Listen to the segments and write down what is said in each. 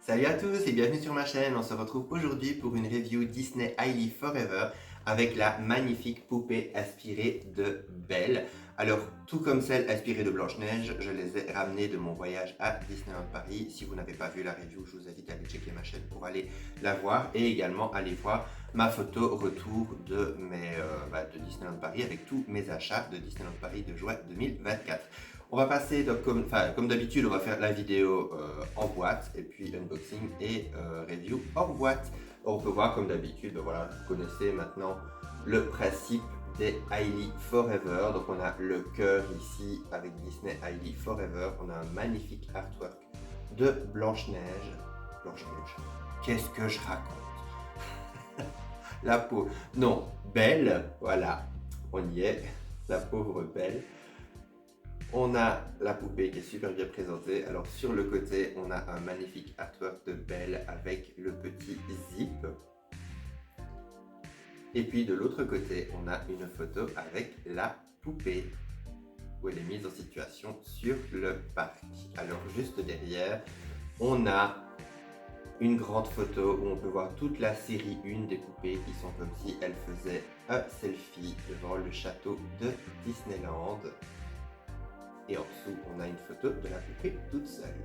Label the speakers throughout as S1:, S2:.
S1: Salut à tous et bienvenue sur ma chaîne. On se retrouve aujourd'hui pour une review Disney Hailey Forever avec la magnifique poupée inspirée de Belle. Alors, tout comme celle inspirée de Blanche-Neige, je les ai ramenées de mon voyage à Disneyland Paris. Si vous n'avez pas vu la review, je vous invite à aller checker ma chaîne pour aller la voir et également aller voir ma photo retour de Disneyland Paris avec tous mes achats de Disneyland Paris de juin 2024. On va passer, donc, comme d'habitude, on va faire la vidéo en boîte, et puis unboxing et review hors boîte. On peut voir comme d'habitude, voilà, vous connaissez maintenant le principe des Hailey Forever. Donc on a le cœur ici avec Disney Hailey Forever. On a un magnifique artwork de Blanche-Neige. Blanche-Neige, qu'est-ce que je raconte? La peau, non, Belle, voilà, on y est, la pauvre Belle. On a la poupée qui est super bien présentée. Alors sur le côté, on a un magnifique artwork de Belle avec le petit zip. Et puis de l'autre côté, on a une photo avec la poupée où elle est mise en situation sur le parc. Alors juste derrière, on a une grande photo où on peut voir toute la série 1 des poupées qui sont comme si elles faisaient un selfie devant le château de Disneyland. Et en dessous, on a une photo de la poupée toute seule.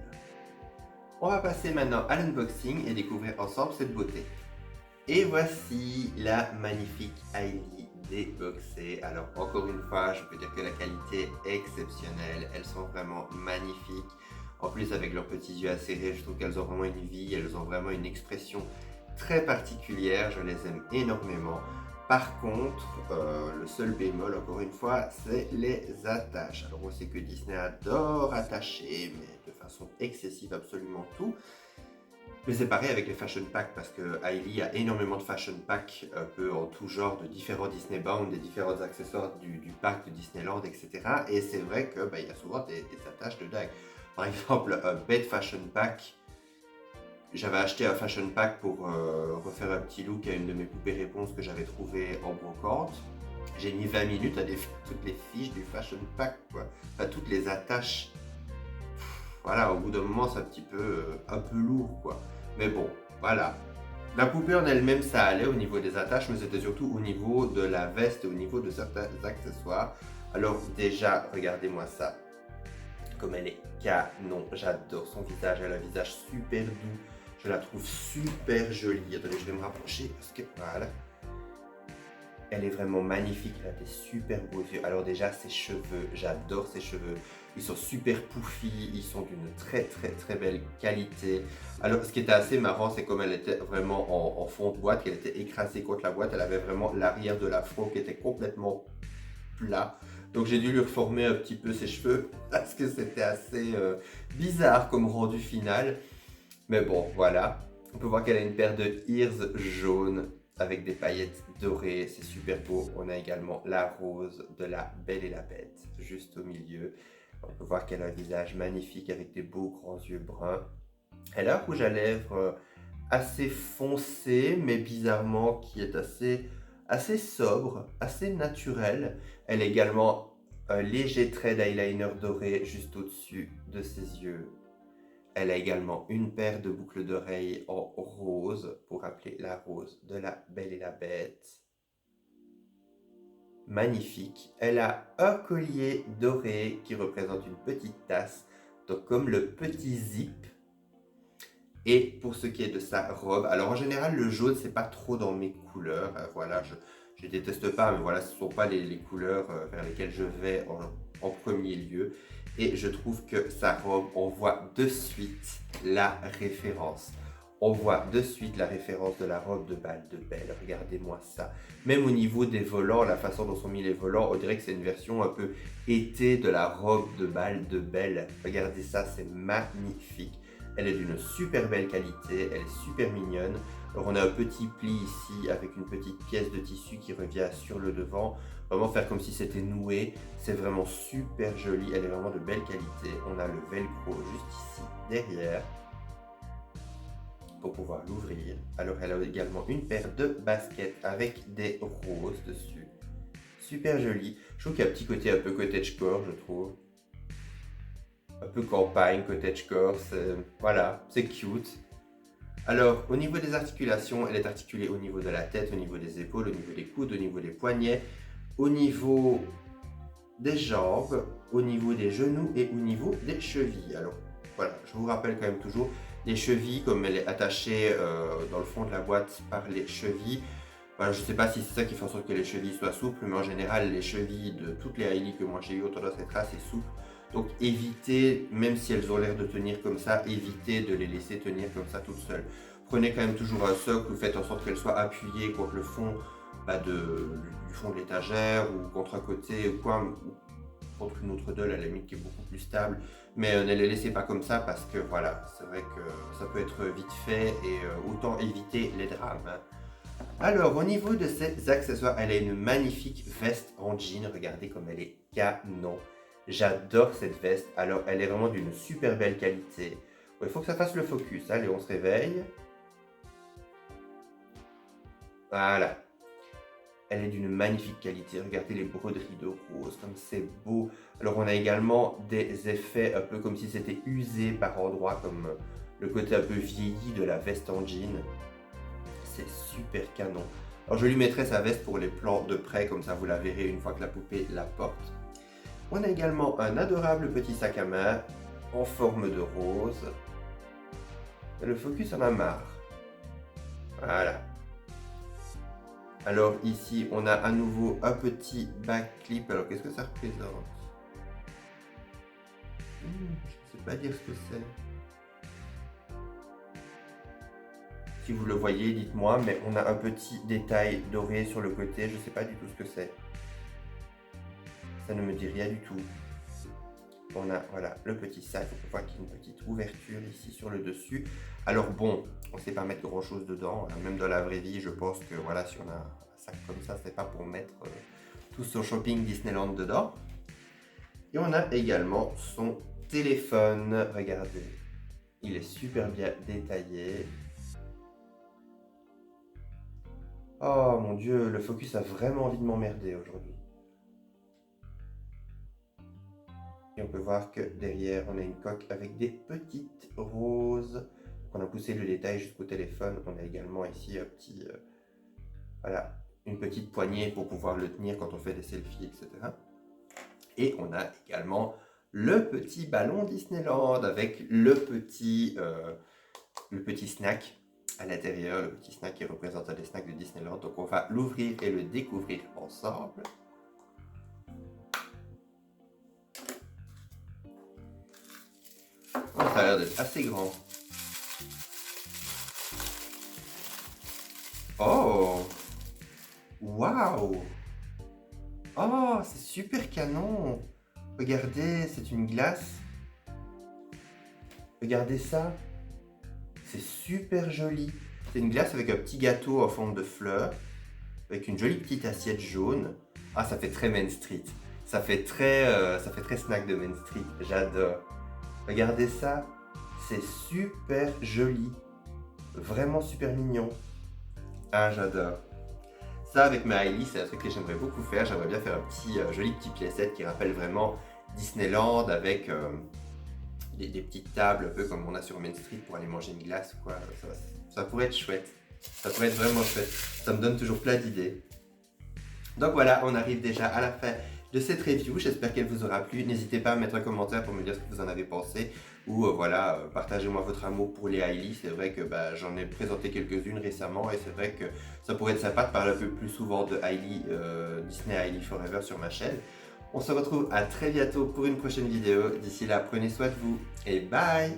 S1: On va passer maintenant à l'unboxing et découvrir ensemble cette beauté. Et voici la magnifique Hailey déboxée. Alors encore une fois, je peux dire que la qualité est exceptionnelle. Elles sont vraiment magnifiques. En plus, avec leurs petits yeux acérés, je trouve qu'elles ont vraiment une vie. Elles ont vraiment une expression très particulière. Je les aime énormément. Par contre, le seul bémol, encore une fois, c'est les attaches. Alors on sait que Disney adore attacher, mais de façon excessive absolument tout. Mais c'est pareil avec les fashion packs, parce que Hailey a énormément de fashion packs, un peu en tout genre, de différents Disney Bound, des différents accessoires du parc de Disneyland, etc. Et c'est vrai que y a souvent des attaches de dingue. Par exemple, un bed fashion pack. J'avais acheté un fashion pack pour refaire un petit look à une de mes poupées réponses que j'avais trouvé en brocante. J'ai mis 20 minutes à défaire toutes les fiches du fashion pack, quoi. Enfin, toutes les attaches. Voilà, au bout d'un moment, c'est un peu lourd, quoi. Mais bon, voilà. La poupée en elle-même, ça allait au niveau des attaches, mais c'était surtout au niveau de la veste et au niveau de certains accessoires. Alors déjà, regardez-moi ça. Comme elle est canon, j'adore son visage, elle a un visage super doux. Je la trouve super jolie. Attendez, je vais me rapprocher parce que voilà. Elle est vraiment magnifique, elle a des super beaux yeux. Alors déjà, ses cheveux, j'adore ses cheveux. Ils sont super poufis, ils sont d'une très belle qualité. Alors ce qui était assez marrant, c'est comme elle était vraiment en fond de boîte, qu'elle était écrasée contre la boîte, elle avait vraiment l'arrière de l'afro qui était complètement plat. Donc j'ai dû lui reformer un petit peu ses cheveux parce que c'était assez bizarre comme rendu final. Mais bon, voilà. On peut voir qu'elle a une paire de ears jaunes avec des paillettes dorées. C'est super beau. On a également la rose de la Belle et la Bête juste au milieu. On peut voir qu'elle a un visage magnifique avec des beaux grands yeux bruns. Elle a un rouge à lèvres assez foncé, mais bizarrement qui est assez sobre, assez naturel. Elle a également un léger trait d'eyeliner doré juste au-dessus de ses yeux. Elle a également une paire de boucles d'oreilles en rose, pour rappeler la rose de la Belle et la Bête. Magnifique. Elle a un collier doré qui représente une petite tasse, donc comme le petit zip. Et pour ce qui est de sa robe, alors en général le jaune c'est pas trop dans mes couleurs, voilà, je déteste pas, mais voilà, ce ne sont pas les couleurs vers lesquelles je vais en premier lieu. Et je trouve que sa robe, on voit de suite la référence. On voit de suite la référence de la robe de bal de Belle, regardez-moi ça. Même au niveau des volants, la façon dont sont mis les volants, on dirait que c'est une version un peu été de la robe de bal de Belle. Regardez ça, c'est magnifique. Elle est d'une super belle qualité, elle est super mignonne. Alors on a un petit pli ici avec une petite pièce de tissu qui revient sur le devant. Vraiment faire comme si c'était noué. C'est vraiment super joli, elle est vraiment de belle qualité. On a le velcro juste ici derrière pour pouvoir l'ouvrir. Alors elle a également une paire de baskets avec des roses dessus. Super joli. Je trouve qu'il y a un petit côté un peu cottagecore, je trouve. Un peu campagne, cottagecore, voilà, c'est cute. Alors, au niveau des articulations, elle est articulée au niveau de la tête, au niveau des épaules, au niveau des coudes, au niveau des poignets, au niveau des jambes, au niveau des genoux et au niveau des chevilles. Alors, voilà, je vous rappelle quand même toujours, les chevilles, comme elle est attachée dans le fond de la boîte par les chevilles, voilà, je ne sais pas si c'est ça qui fait en sorte que les chevilles soient souples, mais en général, les chevilles de toutes les Hailey que moi j'ai eues ont tendance à être assez souples. Donc évitez, même si elles ont l'air de tenir comme ça, évitez de les laisser tenir comme ça toutes seules. Prenez quand même toujours un socle, faites en sorte qu'elles soient appuyées contre le fond du fond de l'étagère ou contre un côté ou quoi, ou contre une autre dalle à la limite qui est beaucoup plus stable. Mais ne les laissez pas comme ça parce que voilà, c'est vrai que ça peut être vite fait et autant éviter les drames. Hein. Alors, au niveau de ses accessoires, elle a une magnifique veste en jean. Regardez comme elle est canon. J'adore cette veste. Alors, elle est vraiment d'une super belle qualité. Bon, il faut que ça fasse le focus. Allez, on se réveille. Voilà. Elle est d'une magnifique qualité. Regardez les broderies de rose, comme c'est beau. Alors, on a également des effets un peu comme si c'était usé par endroits, comme le côté un peu vieilli de la veste en jean. C'est super canon. Alors je lui mettrai sa veste pour les plans de près, comme ça vous la verrez une fois que la poupée la porte. On a également un adorable petit sac à main en forme de rose. Le focus en a marre. Voilà. Alors ici on a à nouveau un petit back clip. Alors qu'est-ce que ça représente? Je ne sais pas dire ce que c'est. Si vous le voyez, dites-moi, mais on a un petit détail doré sur le côté, je ne sais pas du tout ce que c'est. Ça ne me dit rien du tout. On a voilà, le petit sac, on peut voir qu'il y a une petite ouverture ici sur le dessus. Alors bon, on ne sait pas mettre grand chose dedans, même dans la vraie vie, je pense que voilà, si on a un sac comme ça, c'est pas pour mettre tout son shopping Disneyland dedans. Et on a également son téléphone, regardez, il est super bien détaillé. Oh mon dieu, le focus a vraiment envie de m'emmerder aujourd'hui. Et on peut voir que derrière, on a une coque avec des petites roses. On a poussé le détail jusqu'au téléphone. On a également ici un petit, voilà, une petite poignée pour pouvoir le tenir quand on fait des selfies, etc. Et on a également le petit ballon Disneyland avec le petit snack à l'intérieur, le petit snack qui représente des snacks de Disneyland. Donc on va l'ouvrir et le découvrir ensemble. Oh, ça a l'air d'être assez grand. Oh! Waouh! Oh, c'est super canon! Regardez, c'est une glace. Regardez ça. C'est super joli. C'est une glace avec un petit gâteau en forme de fleur, avec une jolie petite assiette jaune. Ah, ça fait très Main Street. Ça fait très snack de Main Street. J'adore. Regardez ça. C'est super joli. Vraiment super mignon. Ah, j'adore. Ça, avec ma Hailey, c'est un truc que j'aimerais beaucoup faire. J'aimerais bien faire un petit joli petit playset qui rappelle vraiment Disneyland avec des petites tables, un peu comme on a sur Main Street pour aller manger une glace ou quoi. Ça pourrait être chouette. Ça pourrait être vraiment chouette. Ça me donne toujours plein d'idées. Donc voilà, on arrive déjà à la fin de cette review. J'espère qu'elle vous aura plu. N'hésitez pas à mettre un commentaire pour me dire ce que vous en avez pensé. Ou voilà, partagez-moi votre amour pour les Hailey. C'est vrai que j'en ai présenté quelques-unes récemment. Et c'est vrai que ça pourrait être sympa de parler un peu plus souvent de Hailey, Disney Hailey Forever sur ma chaîne. On se retrouve à très bientôt pour une prochaine vidéo. D'ici là, prenez soin de vous et bye!